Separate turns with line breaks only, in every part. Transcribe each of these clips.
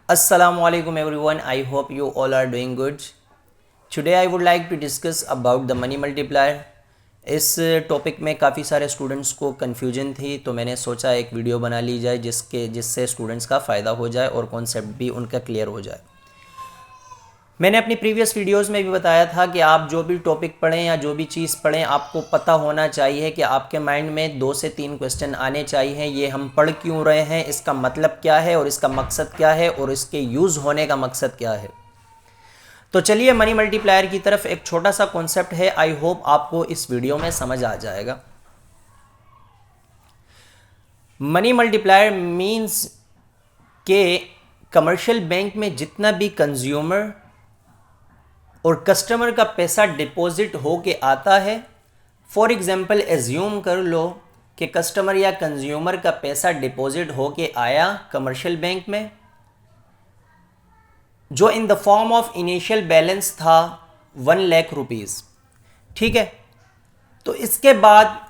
Assalamualaikum everyone. I hope you all are doing good. Today I would like to discuss about the money multiplier. इस topic में काफ़ी सारे students को confusion थी, तो मैंने सोचा एक वीडियो बना ली जाए जिससे स्टूडेंट्स का फ़ायदा हो जाए और कॉन्सेप्ट भी उनका क्लियर हो जाए। मैंने अपनी प्रीवियस वीडियोस में भी बताया था कि आप जो भी टॉपिक पढ़ें या जो भी चीज़ पढ़ें, आपको पता होना चाहिए कि आपके माइंड में 2 से 3 क्वेश्चन आने चाहिए। ये हम पढ़ क्यों रहे हैं, इसका मतलब क्या है और इसका मकसद क्या है और इसके यूज़ होने का मकसद क्या है। तो चलिए मनी मल्टीप्लायर की तरफ एक छोटा सा कॉन्सेप्ट है, आई होप आपको इस वीडियो में समझ आ जाएगा। मनी मल्टीप्लायर मीन्स के कमर्शियल बैंक में जितना भी कंज्यूमर और कस्टमर का पैसा डिपॉजिट हो के आता है, फॉर एग्जांपल एज्यूम कर लो कि कस्टमर या कंज्यूमर का पैसा डिपॉजिट हो के आया कमर्शियल बैंक में, जो in the form of initial balance था 1 लाख रुपीज़, ठीक है। तो इसके बाद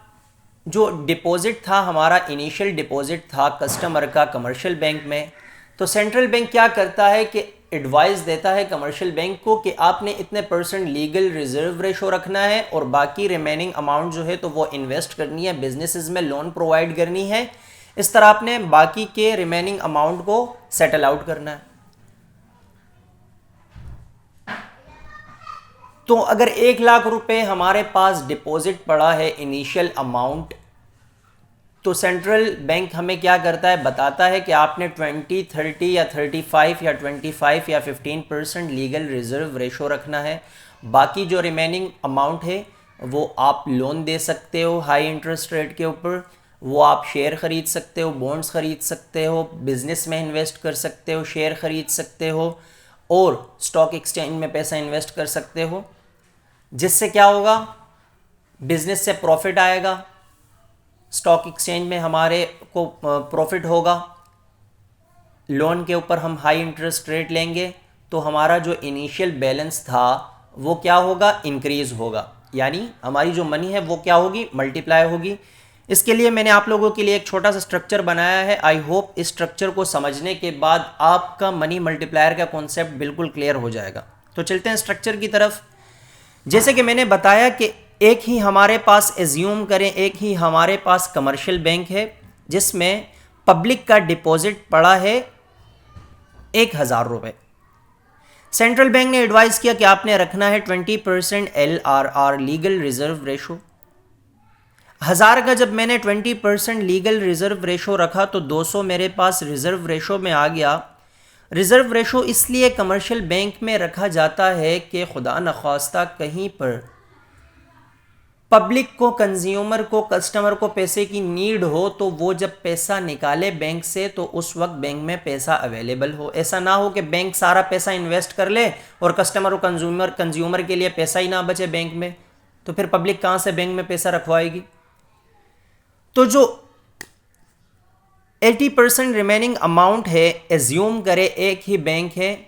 जो डिपॉजिट था, हमारा इनिशियल डिपॉजिट था कस्टमर का कमर्शियल बैंक में, तो सेंट्रल बैंक क्या करता है कि एडवाइस देता है कमर्शियल बैंक को कि आपने इतने % लीगल रिजर्व रेशो रखना है और बाकी रिमेनिंग अमाउंट जो है तो वो इन्वेस्ट करनी है, बिजनेसेस में लोन प्रोवाइड करनी है। इस तरह आपने बाकी के रिमेनिंग अमाउंट को सेटल आउट करना है। तो अगर 1 लाख रुपए हमारे पास डिपॉजिट पड़ा है इनिशियल अमाउंट, तो सेंट्रल बैंक हमें क्या करता है, बताता है कि आपने 20, 30 या 35 या 25 या 15% लीगल रिजर्व रेशो रखना है। बाकी जो रिमेनिंग अमाउंट है वो आप लोन दे सकते हो हाई इंटरेस्ट रेट के ऊपर, वो आप शेयर ख़रीद सकते हो, बॉन्ड्स ख़रीद सकते हो, बिजनेस में इन्वेस्ट कर सकते हो, शेयर ख़रीद सकते हो और स्टॉक एक्सचेंज में पैसा इन्वेस्ट कर सकते हो। जिससे क्या होगा, बिजनेस से प्रॉफिट आएगा, स्टॉक एक्सचेंज में हमारे को प्रॉफिट होगा, लोन के ऊपर हम हाई इंटरेस्ट रेट लेंगे, तो हमारा जो इनिशियल बैलेंस था वो क्या होगा, इंक्रीज होगा, यानी हमारी जो मनी है वो क्या होगी, मल्टीप्लाई होगी। इसके लिए मैंने आप लोगों के लिए एक छोटा सा स्ट्रक्चर बनाया है। आई होप इस स्ट्रक्चर को समझने के बाद आपका मनी मल्टीप्लायर का कॉन्सेप्ट बिल्कुल क्लियर हो जाएगा। तो चलते हैं स्ट्रक्चर की तरफ। जैसे कि मैंने बताया कि एक ही हमारे पास एज्यूम करें, एक ही हमारे पास कमर्शियल बैंक है जिसमें पब्लिक का डिपॉजिट पड़ा है 1000 रुपये। सेंट्रल बैंक ने एडवाइस किया कि आपने रखना है 20% LRR लीगल रिजर्व रेशो। 1000 का जब मैंने 20% लीगल रिजर्व रेशो रखा तो 200 मेरे पास रिजर्व रेशो में आ गया। रिजर्व रेशो इसलिए कमर्शियल बैंक में रखा जाता है कि खुदा नख्वास्ता कहीं पर पब्लिक को, कंज्यूमर को, कस्टमर को पैसे की नीड हो तो वो जब पैसा निकाले बैंक से तो उस वक्त बैंक में पैसा अवेलेबल हो। ऐसा ना हो कि बैंक सारा पैसा इन्वेस्ट कर ले और कस्टमर और कंज्यूमर के लिए पैसा ही ना बचे बैंक में, तो फिर पब्लिक कहाँ से बैंक में पैसा रखवाएगी। तो जो 80% रिमेनिंग अमाउंट है, एज्यूम करे एक ही बैंक है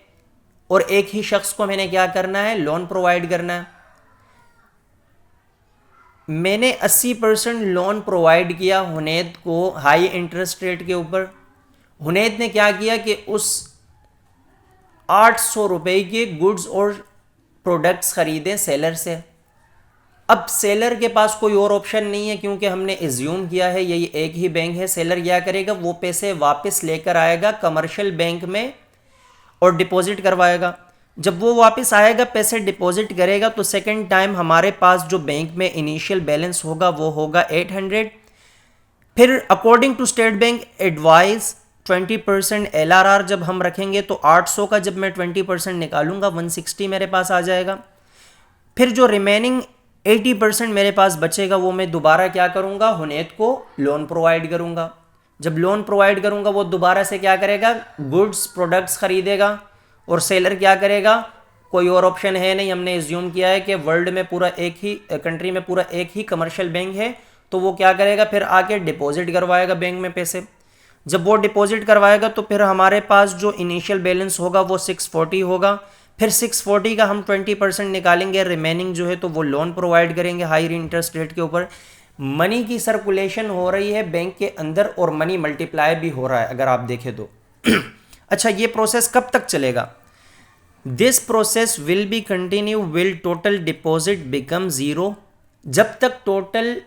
और एक ही शख्स को मैंने क्या करना है, लोन प्रोवाइड करना है। मैंने 80% लोन प्रोवाइड किया हुनैद को हाई इंटरेस्ट रेट के ऊपर। हुनैद ने क्या किया कि उस 800 रुपये के गुड्स और प्रोडक्ट्स ख़रीदे सेलर से। अब सेलर के पास कोई और ऑप्शन नहीं है क्योंकि हमने एज्यूम किया है यही एक ही बैंक है। सेलर क्या करेगा, वो पैसे वापस लेकर आएगा कमर्शियल बैंक में और डिपॉजिट करवाएगा। जब वो वापस आएगा, पैसे डिपॉजिट करेगा, तो सेकंड टाइम हमारे पास जो बैंक में इनिशियल बैलेंस होगा वो होगा 800। फिर according to State Bank advice 20% LRR जब हम रखेंगे तो 800 का जब मैं 20% निकालूंगा 160 मेरे पास आ जाएगा। फिर जो रिमेनिंग 80% मेरे पास बचेगा वो मैं दोबारा क्या करूंगा, हुनैद को लोन प्रोवाइड करूंगा। जब लोन प्रोवाइड करूंगा वो दोबारा से क्या करेगा, गुड्स प्रोडक्ट्स खरीदेगा और सेलर क्या करेगा, कोई और ऑप्शन है नहीं। हमने एज्यूम किया है कि वर्ल्ड में पूरा एक ही कंट्री में पूरा एक ही कमर्शियल बैंक है, तो वो क्या करेगा, फिर आके डिपॉजिट करवाएगा बैंक में पैसे। जब वो डिपॉजिट करवाएगा तो फिर हमारे पास जो इनिशियल बैलेंस होगा वो 640 होगा। फिर 640 का हम 20% निकालेंगे, रिमेनिंग जो है तो वो लोन प्रोवाइड करेंगे हाई इंटरेस्ट रेट के ऊपर। मनी की सर्कुलेशन हो रही है बैंक के अंदर और मनी मल्टीप्लाई भी हो रहा है अगर आप देखें तो। अच्छा, ये प्रोसेस कब तक चलेगा? This process will be continue will total deposit become zero, जब तक टोटल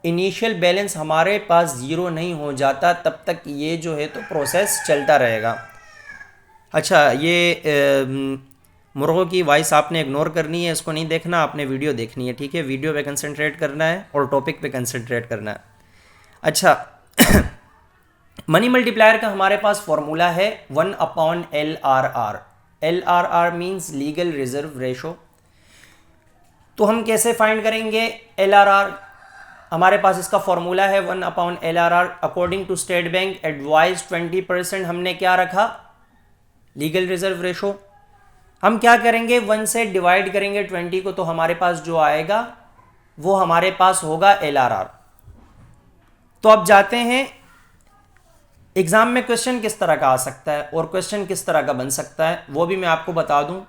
इनिशियल बैलेंस हमारे पास ज़ीरो नहीं हो जाता तब तक ये जो है तो प्रोसेस चलता रहेगा। अच्छा, ये मुर्गों की वॉइस आपने इग्नोर करनी है, इसको नहीं देखना, आपने वीडियो देखनी है, ठीक है? वीडियो पे कंसंट्रेट करना है और टॉपिक पे कंसंट्रेट करना है। अच्छा मनी मल्टीप्लायर का हमारे पास फॉर्मूला है 1/LRR। LRR means legal reserve ratio. तो हम कैसे फाइंड करेंगे LRR? हमारे पास इसका फॉर्मूला है 1/LRR। According to State Bank advise 20% हमने क्या रखा? Legal reserve ratio. हम क्या करेंगे? 1 से डिवाइड करेंगे 20 को, तो हमारे पास जो आएगा वो हमारे पास होगा LRR। तो अब जाते हैं एग्जाम में क्वेश्चन किस तरह का आ सकता है और क्वेश्चन किस तरह का बन सकता है वो भी मैं आपको बता दूं।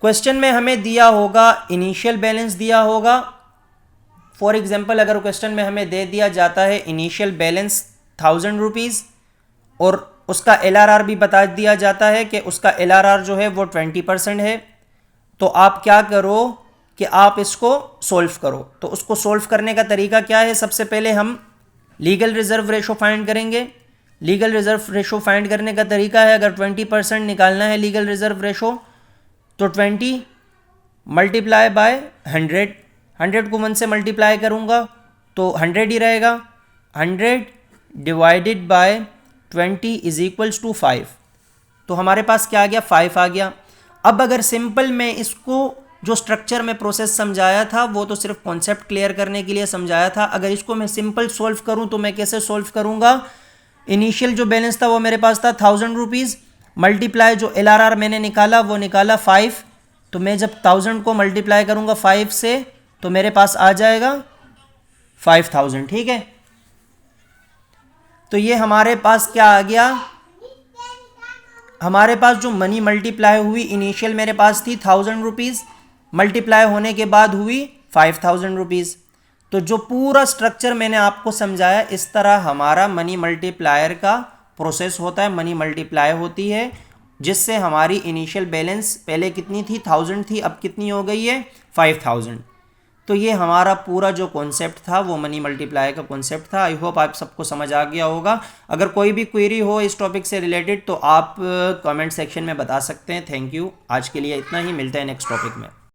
क्वेश्चन में हमें दिया होगा इनिशियल बैलेंस दिया होगा। फॉर एग्जांपल अगर क्वेश्चन में हमें दे दिया जाता है इनिशियल बैलेंस 1000 रुपीज़ और उसका LRR भी बता दिया जाता है कि उसका LRR जो है वो 20% है, तो आप क्या करो कि आप इसको सोल्व करो। तो उसको सोल्व करने का तरीका क्या है? सबसे पहले हम लीगल रिजर्व रेशो फाइंड करेंगे। लीगल रिजर्व रेशो फाइंड करने का तरीका है, अगर 20% निकालना है लीगल रिजर्व रेशो तो 20 मल्टीप्लाई बाय 100। 100 को 1 से मल्टीप्लाई करूँगा तो 100 ही रहेगा। 100 divided by 20 is equals to 5। तो हमारे पास क्या आ गया? 5 आ गया। अब अगर सिंपल मैं इसको जो स्ट्रक्चर में प्रोसेस समझाया था वो तो सिर्फ कॉन्सेप्ट क्लियर करने के लिए समझाया था, अगर इसको मैं सिंपल सोल्व करूं तो मैं कैसे सोल्व करूंगा? इनिशियल जो बैलेंस था वो मेरे पास था 1000 रुपीज़, मल्टीप्लाई जो LRR मैंने निकाला वो निकाला 5। तो मैं जब 1000 को मल्टीप्लाई करूंगा 5 से तो मेरे पास आ जाएगा 5000, ठीक है? तो ये हमारे पास क्या आ गया? हमारे पास जो मनी मल्टीप्लाई हुई इनिशियल मेरे पास थी 1000 रुपीज़, मल्टीप्लाई होने के बाद हुई 5000 रुपीज़। तो जो पूरा स्ट्रक्चर मैंने आपको समझाया इस तरह हमारा मनी मल्टीप्लायर का प्रोसेस होता है, मनी मल्टीप्लाई होती है, जिससे हमारी इनिशियल बैलेंस पहले कितनी थी? 1000 थी, अब कितनी हो गई है? 5000। तो ये हमारा पूरा जो कॉन्सेप्ट था वो मनी मल्टीप्लाई का कॉन्सेप्ट था। आई होप आप सबको समझ आ गया होगा। अगर कोई भी क्वेरी हो इस टॉपिक से रिलेटेड तो आप कमेंट सेक्शन में बता सकते हैं। Thank you. आज के लिए इतना ही, मिलते हैं नेक्स्ट टॉपिक में।